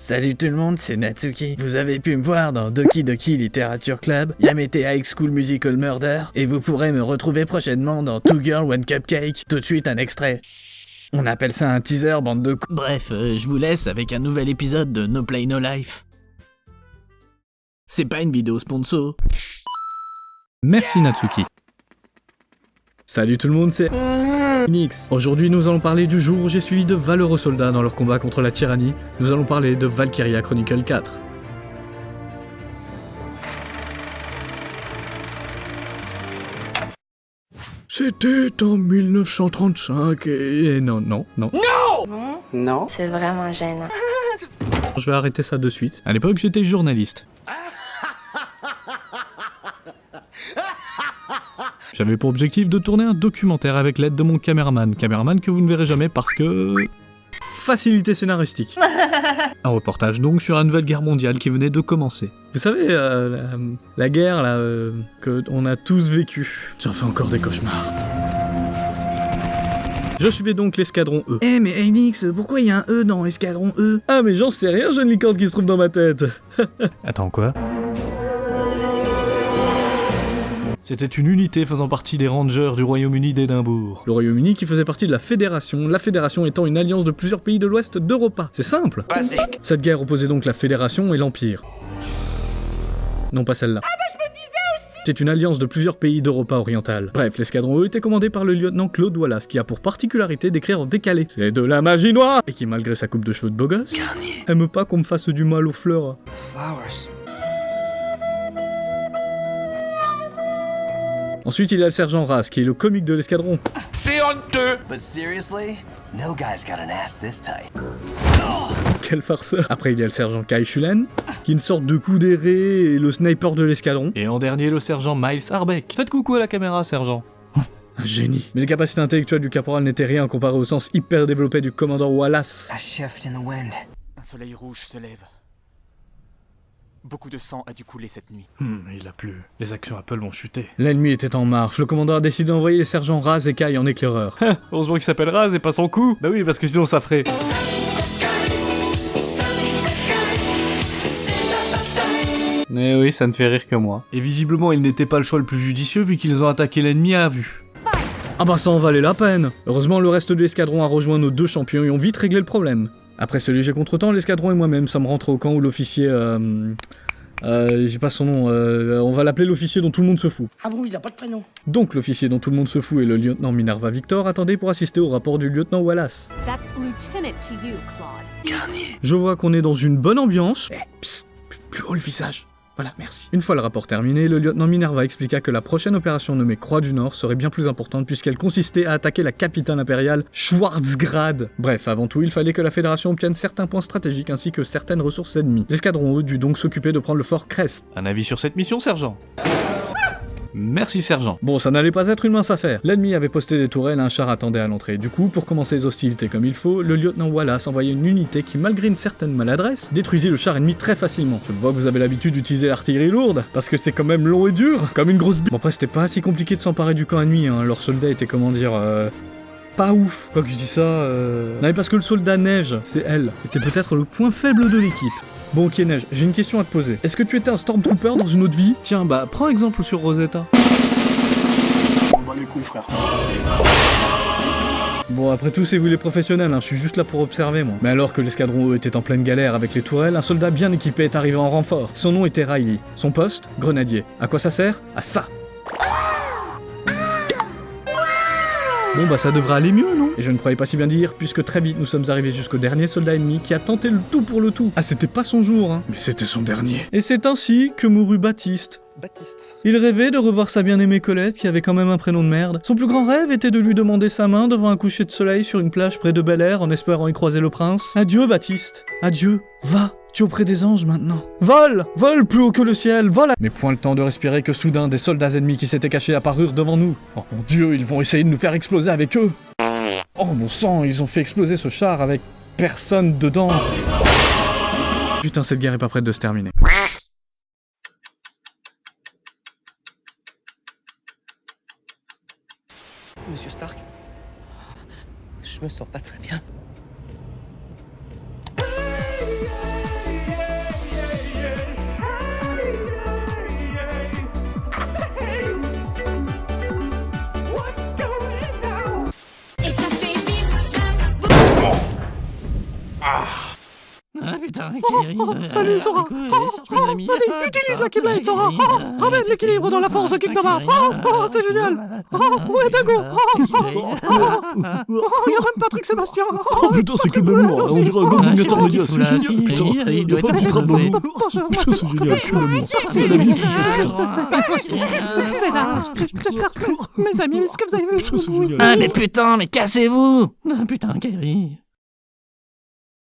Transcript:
Salut tout le monde, c'est Natsuki. Vous avez pu me voir dans Doki Doki Literature Club, Yamete High School Musical Murder, et vous pourrez me retrouver prochainement dans Two Girl One Cupcake. Tout de suite un extrait. On appelle ça un teaser, bande de Bref, je vous laisse avec un nouvel épisode de No Play No Life. C'est pas une vidéo sponsor. Merci Natsuki. Salut tout le monde, c'est Nix. Aujourd'hui nous allons parler du jour où j'ai suivi de valeureux soldats dans leur combat contre la tyrannie. Nous allons parler de Valkyria Chronicle 4. C'était en 1935 et... Non. Non. C'est vraiment gênant. Je vais arrêter ça de suite. À l'époque j'étais journaliste. J'avais pour objectif de tourner un documentaire avec l'aide de mon caméraman que vous ne verrez jamais parce que... Facilité scénaristique. Un reportage donc sur la nouvelle guerre mondiale qui venait de commencer. Vous savez, la guerre là, que on a tous vécu. J'en fais encore des cauchemars. Je suivais donc l'escadron E. Eh mais Enix, pourquoi il y a un E dans Escadron E? Ah mais j'en sais rien, jeune licorne qui se trouve dans ma tête. Attends quoi? C'était une unité faisant partie des Rangers du Royaume-Uni d'Édimbourg. Le Royaume-Uni qui faisait partie de la Fédération étant une alliance de plusieurs pays de l'Ouest d'Europa. C'est simple. Basique. Cette guerre opposait donc la Fédération et l'Empire. Non pas celle-là. C'est une alliance de plusieurs pays d'Europa orientale. Bref, l'escadron E était commandé par le lieutenant Claude Wallace, qui a pour particularité d'écrire en décalé. C'est de la magie noire! Et qui, malgré sa coupe de cheveux de beau gosse, aime pas qu'on me fasse du mal aux fleurs. Flowers. Ensuite, il y a le sergent Ras, qui est le comique de l'escadron. C'est honteux. But seriously, no guy's got an ass this tight. Quel farceur. Après, il y a le sergent Kai Shulen, qui est une sorte de coup d'éré et le sniper de l'escadron. Et en dernier, le sergent Miles Harbeck. Faites coucou à la caméra, sergent. Un génie. Mais les capacités intellectuelles du caporal n'étaient rien comparé au sens hyper développé du commandant Wallace. A shift in the wind. Un soleil rouge se lève. Beaucoup de sang a dû couler cette nuit. Il a plu. Les actions Apple vont chuter. L'ennemi était en marche. Le commandant a décidé d'envoyer les sergents Raz et Kai en éclaireur. Heureusement qu'il s'appelle Raz et pas son coup. Bah oui, parce que sinon ça ferait... Mais oui, ça ne fait rire que moi. Et visiblement, il n'était pas le choix le plus judicieux vu qu'ils ont attaqué l'ennemi à vue. Ah bah ça en valait la peine. Heureusement, le reste de l'escadron a rejoint nos deux champions et ont vite réglé le problème. Après ce léger contretemps, l'escadron et moi-même sommes rentrés au camp où l'officier... j'ai pas son nom, on va l'appeler l'officier dont tout le monde se fout. Ah bon, il a pas de prénom. Donc l'officier dont tout le monde se fout et le lieutenant Minerva Victor attendaient pour assister au rapport du lieutenant Wallace. That's lieutenant to you, Claude. Je vois qu'on est dans une bonne ambiance. Psst, plus haut le visage. Voilà, merci. Une fois le rapport terminé, le lieutenant Minerva expliqua que la prochaine opération nommée Croix du Nord serait bien plus importante puisqu'elle consistait à attaquer la capitale impériale Schwarzgrad. Bref, avant tout, il fallait que la Fédération obtienne certains points stratégiques ainsi que certaines ressources ennemies. L'escadron E dut donc s'occuper de prendre le fort Crest. Un avis sur cette mission, sergent? Merci sergent. Bon, ça n'allait pas être une mince affaire. L'ennemi avait posté des tourelles et un char attendait à l'entrée. Du coup, pour commencer les hostilités comme il faut, le lieutenant Wallace envoyait une unité qui, malgré une certaine maladresse, détruisait le char ennemi très facilement. Je vois que vous avez l'habitude d'utiliser l'artillerie lourde, parce que c'est quand même long et dur, comme une grosse Bon après, c'était pas si compliqué de s'emparer du camp ennemi, hein. Leurs soldats étaient, comment dire, pas ouf. Quoi que je dis ça, Non mais parce que le soldat Neige, c'est elle, était peut-être le point faible de l'équipe. Bon ok Neige, j'ai une question à te poser. Est-ce que tu étais un Stormtrooper dans une autre vie? Tiens, bah prends exemple sur Rosetta. On bat les couilles, frère. Bon après tout c'est vous les professionnels, hein. Je suis juste là pour observer moi. Mais alors que l'escadron E était en pleine galère avec les tourelles, un soldat bien équipé est arrivé en renfort. Son nom était Riley. Son poste? Grenadier. À quoi ça sert? À ça. Bon bah ça devrait aller mieux, non? Et je ne croyais pas si bien dire, puisque très vite nous sommes arrivés jusqu'au dernier soldat ennemi qui a tenté le tout pour le tout. Ah c'était pas son jour, hein. Mais c'était son dernier. Et c'est ainsi que mourut Baptiste. Il rêvait de revoir sa bien-aimée Colette, qui avait quand même un prénom de merde. Son plus grand rêve était de lui demander sa main devant un coucher de soleil sur une plage près de Bel Air en espérant y croiser le prince. Adieu Baptiste, adieu, va. Tu es auprès des anges maintenant. Vole! Vole plus haut que le ciel, vole! Mais point le temps de respirer que soudain des soldats ennemis qui s'étaient cachés apparurent devant nous. Oh mon dieu, ils vont essayer de nous faire exploser avec eux! Oh mon sang, ils ont fait exploser ce char avec personne dedans. Putain, cette guerre est pas prête de se terminer. Monsieur Stark, je me sens pas très bien. putain, Kairi. Salut, Sora. Vas-y, utilise la Keyblade, Sora. Ramène l'équilibre dans la force de Kingdom Hearts. C'est génial. Ouais, Dago. Il y a même Patrick Sébastien. Oh putain, c'est que de l'amour. On dirait un bon animateur média, c'est génial. Putain, il doit pas être être de l'amour. Putain, Putain, c'est génial, que l'amour. C'est la vie. Mes amis, est-ce que vous avez vu? Putain, c'est génial. Ah mais putain, mais cassez-vous. Ah putain, Kairi.